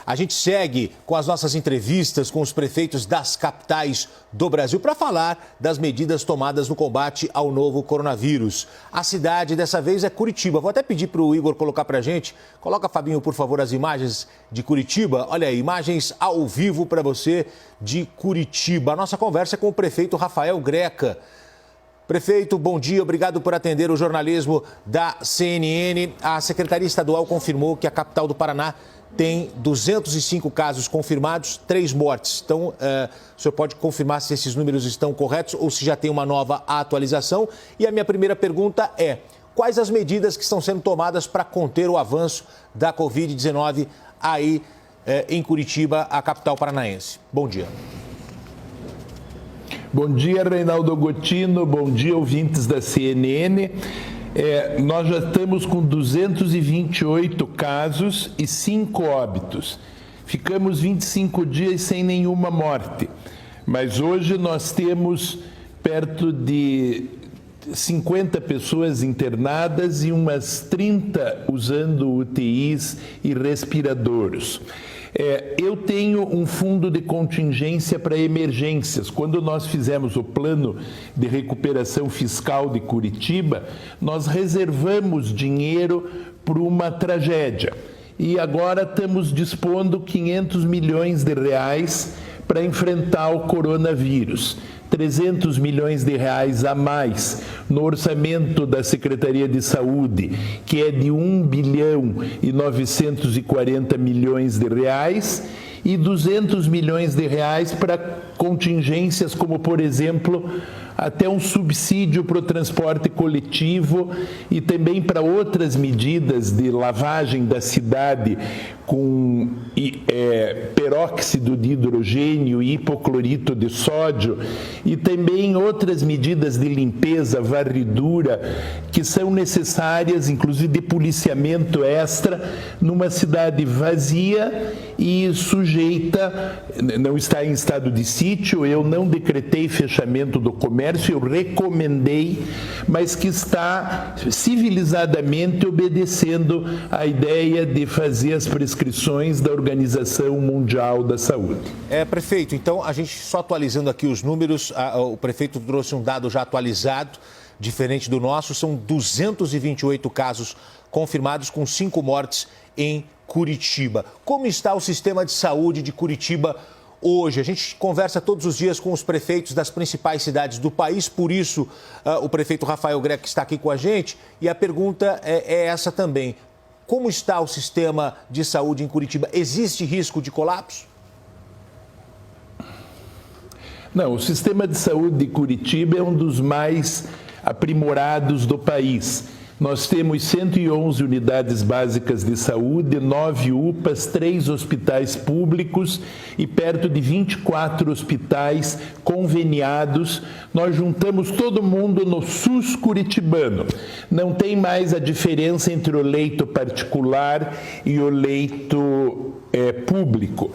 A gente segue com as nossas entrevistas com os prefeitos das capitais do Brasil para falar das medidas tomadas no combate ao novo coronavírus. A cidade dessa vez é Curitiba. Vou até pedir para o Igor colocar para a gente. Coloca, Fabinho, por favor, as imagens de Curitiba. Olha aí, imagens ao vivo para você de Curitiba. A nossa conversa é com o prefeito Rafael Greca. Prefeito, bom dia, obrigado por atender o jornalismo da CNN. A Secretaria Estadual confirmou que a capital do Paraná tem 205 casos confirmados, 3 mortes. Então, o senhor pode confirmar se esses números estão corretos ou se já tem uma nova atualização? E a minha primeira pergunta é: quais as medidas que estão sendo tomadas para conter o avanço da Covid-19 aí em Curitiba, a capital paranaense? Bom dia. Bom dia, Reinaldo Gotino. Bom dia, ouvintes da CNN. Nós já estamos com 228 casos e 5 óbitos. Ficamos 25 dias sem nenhuma morte. Mas hoje nós temos perto de 50 pessoas internadas e umas 30 usando UTIs e respiradores. Eu tenho um fundo de contingência para emergências. Quando nós fizemos o plano de recuperação fiscal de Curitiba, nós reservamos dinheiro para uma tragédia. E agora estamos dispondo 500 milhões de reais para enfrentar o coronavírus. 300 milhões de reais a mais no orçamento da Secretaria de Saúde, que é de 1 bilhão e 940 milhões de reais, e 200 milhões de reais para contingências como, por exemplo, até um subsídio para o transporte coletivo e também para outras medidas de lavagem da cidade com peróxido de hidrogênio e hipoclorito de sódio e também outras medidas de limpeza, varredura, que são necessárias, inclusive de policiamento extra, numa cidade vazia e sujeita, não está em estado de sítio. Eu não decretei fechamento do comércio, eu recomendei, mas que está civilizadamente obedecendo à ideia de fazer as prescrições da Organização Mundial da Saúde. Prefeito, então a gente só atualizando aqui os números, o prefeito trouxe um dado já atualizado, diferente do nosso, são 228 casos confirmados com 5 mortes em Curitiba. Como está o sistema de saúde de Curitiba hoje? A gente conversa todos os dias com os prefeitos das principais cidades do país, por isso o prefeito Rafael Greca está aqui com a gente e a pergunta é essa também. Como está o sistema de saúde em Curitiba? Existe risco de colapso? Não, o sistema de saúde de Curitiba é um dos mais aprimorados do país. Nós temos 111 unidades básicas de saúde, 9 UPAs, 3 hospitais públicos e perto de 24 hospitais conveniados. Nós juntamos todo mundo no SUS curitibano. Não tem mais a diferença entre o leito particular e o leito público.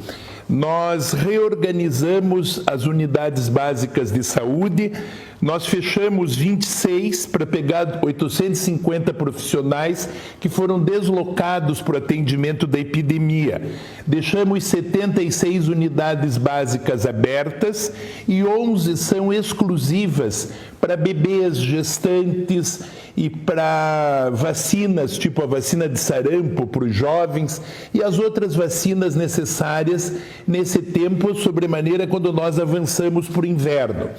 Nós reorganizamos as unidades básicas de saúde, nós fechamos 26 para pegar 850 profissionais que foram deslocados para o atendimento da epidemia. Deixamos 76 unidades básicas abertas e 11 são exclusivas para bebês, gestantes e para vacinas, tipo a vacina de sarampo para os jovens e as outras vacinas necessárias nesse tempo, sobremaneira quando nós avançamos para o inverno.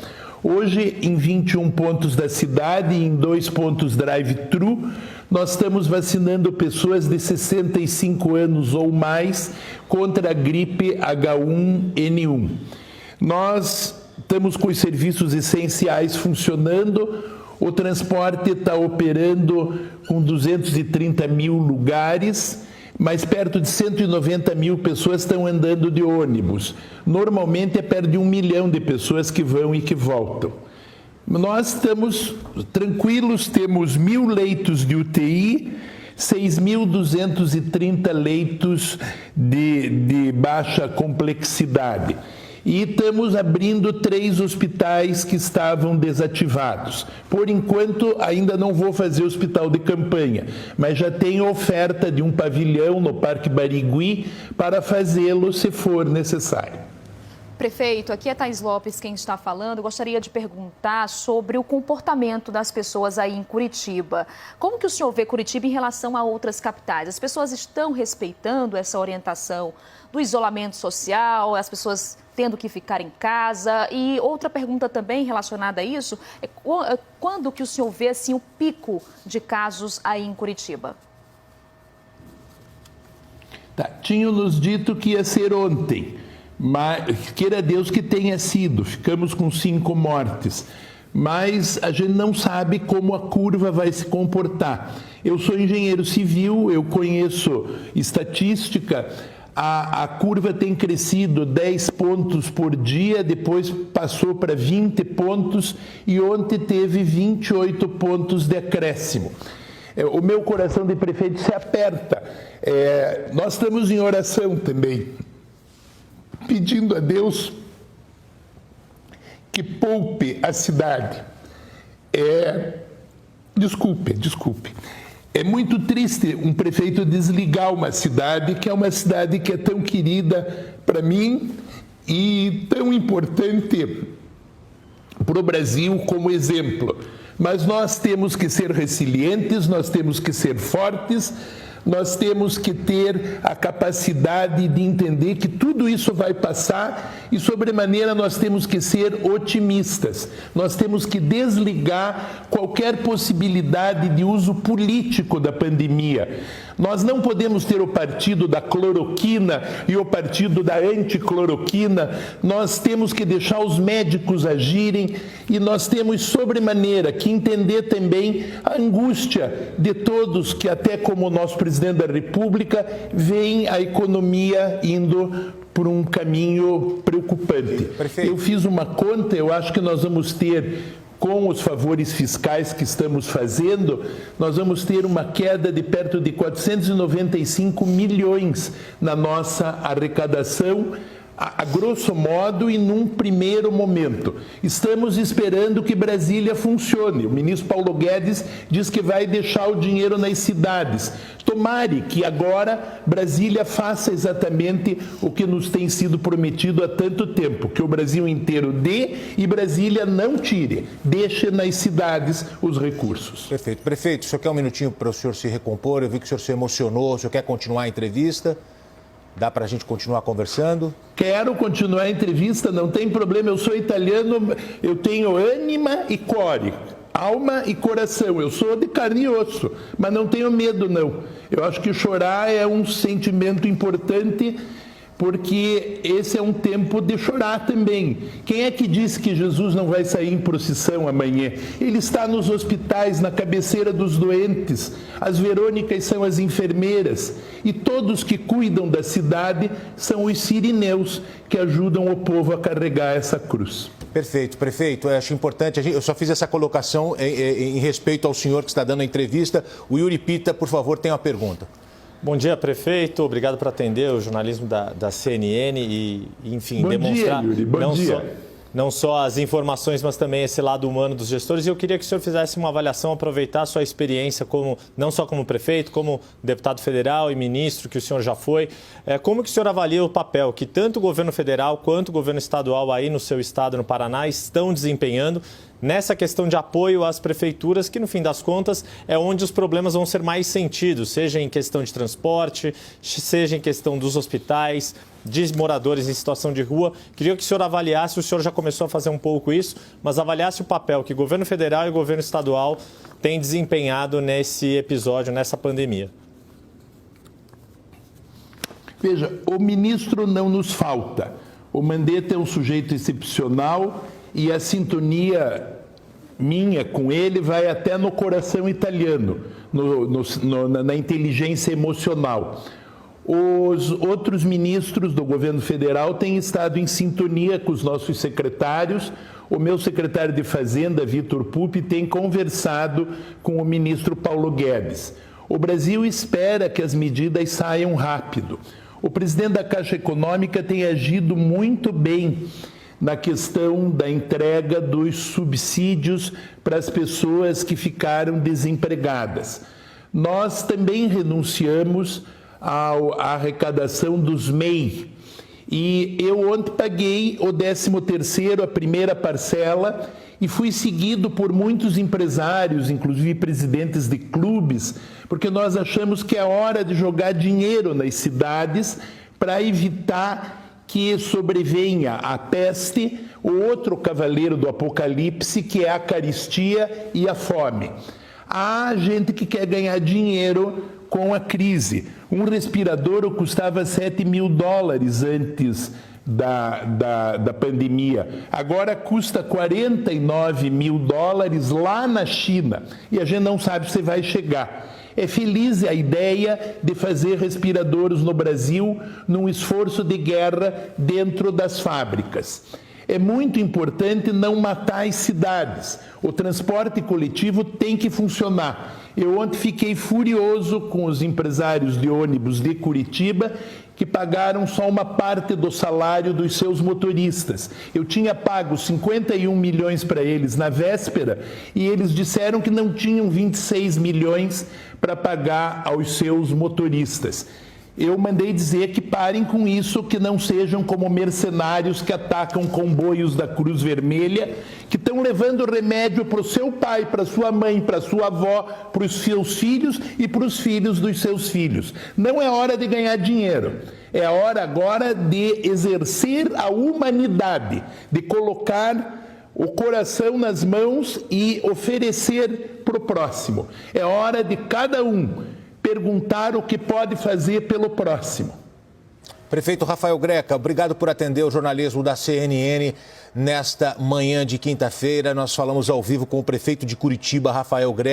Hoje, em 21 pontos da cidade e em 2 pontos drive-thru, nós estamos vacinando pessoas de 65 anos ou mais contra a gripe H1N1. Nós estamos com os serviços essenciais funcionando, o transporte está operando com 230 mil lugares, mas perto de 190 mil pessoas estão andando de ônibus. Normalmente é perto de 1 milhão de pessoas que vão e que voltam. Nós estamos tranquilos, temos 1.000 leitos de UTI, 6.230 leitos de baixa complexidade. E estamos abrindo 3 hospitais que estavam desativados. Por enquanto, ainda não vou fazer hospital de campanha, mas já tenho oferta de um pavilhão no Parque Barigui para fazê-lo se for necessário. Prefeito, aqui é Thaís Lopes quem está falando. Eu gostaria de perguntar sobre o comportamento das pessoas aí em Curitiba. Como que o senhor vê Curitiba em relação a outras capitais? As pessoas estão respeitando essa orientação do isolamento social, as pessoas tendo que ficar em casa? E outra pergunta também relacionada a isso é quando que o senhor vê assim, o pico de casos aí em Curitiba? Tinham nos dito que ia ser ontem. Mas queira Deus que tenha sido, ficamos com 5 mortes, mas a gente não sabe como a curva vai se comportar. Eu sou engenheiro civil, eu conheço estatística, a curva tem crescido 10 pontos por dia, depois passou para 20 pontos e ontem teve 28 pontos de acréscimo. O meu coração de prefeito se aperta, nós estamos em oração também, pedindo a Deus que poupe a cidade. Desculpe. É muito triste um prefeito desligar uma cidade que é tão querida para mim e tão importante para o Brasil como exemplo. Mas nós temos que ser resilientes, nós temos que ser fortes, nós temos que ter a capacidade de entender que tudo isso vai passar e, sobremaneira, nós temos que ser otimistas. Nós temos que desligar qualquer possibilidade de uso político da pandemia. Nós não podemos ter o partido da cloroquina e o partido da anticloroquina. Nós temos que deixar os médicos agirem e nós temos, sobremaneira, que entender também a angústia de todos que, até como o nosso presidente da República, veem a economia indo por um caminho preocupante. Perfeito. Eu fiz uma conta, eu acho que nós vamos ter, com os favores fiscais que estamos fazendo, nós vamos ter uma queda de perto de 495 milhões na nossa arrecadação, a grosso modo e num primeiro momento. Estamos esperando que Brasília funcione. O ministro Paulo Guedes diz que vai deixar o dinheiro nas cidades. Tomare que agora Brasília faça exatamente o que nos tem sido prometido há tanto tempo, que o Brasil inteiro dê e Brasília não tire, deixe nas cidades os recursos. Perfeito. Prefeito, o senhor quer um minutinho para o senhor se recompor? Eu vi que o senhor se emocionou, o senhor quer continuar a entrevista? Dá para a gente continuar conversando? Quero continuar a entrevista, não tem problema, eu sou italiano, eu tenho ânima e core, alma e coração, eu sou de carne e osso, mas não tenho medo não. Eu acho que chorar é um sentimento importante, porque esse é um tempo de chorar também. Quem é que disse que Jesus não vai sair em procissão amanhã? Ele está nos hospitais, na cabeceira dos doentes. As Verônicas são as enfermeiras. E todos que cuidam da cidade são os sirineus, que ajudam o povo a carregar essa cruz. Perfeito, prefeito. Eu acho importante, eu só fiz essa colocação em respeito ao senhor que está dando a entrevista. O Yuri Pita, por favor, tem uma pergunta. Bom dia, prefeito. Obrigado por atender o jornalismo da CNN e, enfim, Bom demonstrar dia, Yuri. Bom dia. Não só as informações, mas também esse lado humano dos gestores. E eu queria que o senhor fizesse uma avaliação, aproveitar a sua experiência não só como prefeito, como deputado federal e ministro, que o senhor já foi. Como que o senhor avalia o papel que tanto o governo federal quanto o governo estadual aí no seu estado, no Paraná, estão desempenhando nessa questão de apoio às prefeituras, que no fim das contas é onde os problemas vão ser mais sentidos, seja em questão de transporte, seja em questão dos hospitais, de moradores em situação de rua. Queria que o senhor avaliasse, o senhor já começou a fazer um pouco isso, mas avaliasse o papel que o governo federal e o governo estadual têm desempenhado nesse episódio, nessa pandemia. Veja, o ministro não nos falta. O Mandetta é um sujeito excepcional e a sintonia minha com ele vai até no coração italiano, na inteligência emocional. Os outros ministros do governo federal têm estado em sintonia com os nossos secretários. O meu secretário de Fazenda, Vitor Pupi, tem conversado com o ministro Paulo Guedes. O Brasil espera que as medidas saiam rápido. O presidente da Caixa Econômica tem agido muito bem na questão da entrega dos subsídios para as pessoas que ficaram desempregadas. Nós também renunciamos à arrecadação dos MEI. E eu ontem paguei o 13º, a primeira parcela, e fui seguido por muitos empresários, inclusive presidentes de clubes, porque nós achamos que é hora de jogar dinheiro nas cidades para evitar que sobrevenha a peste, o outro cavaleiro do Apocalipse, que é a carestia e a fome. Há gente que quer ganhar dinheiro com a crise. Um respirador custava $7 mil antes da pandemia. Agora custa $49 mil lá na China. E a gente não sabe se vai chegar. É feliz a ideia de fazer respiradores no Brasil num esforço de guerra dentro das fábricas. É muito importante não matar as cidades. O transporte coletivo tem que funcionar. Eu ontem fiquei furioso com os empresários de ônibus de Curitiba que pagaram só uma parte do salário dos seus motoristas. Eu tinha pago 51 milhões para eles na véspera e eles disseram que não tinham 26 milhões para pagar aos seus motoristas. Eu mandei dizer que parem com isso, que não sejam como mercenários que atacam comboios da Cruz Vermelha, que estão levando remédio para o seu pai, para sua mãe, para sua avó, para os seus filhos e para os filhos dos seus filhos. Não é hora de ganhar dinheiro, é hora agora de exercer a humanidade, de colocar o coração nas mãos e oferecer para o próximo. É hora de cada um perguntar o que pode fazer pelo próximo. Prefeito Rafael Greca, obrigado por atender o jornalismo da CNN nesta manhã de quinta-feira. Nós falamos ao vivo com o prefeito de Curitiba, Rafael Greca.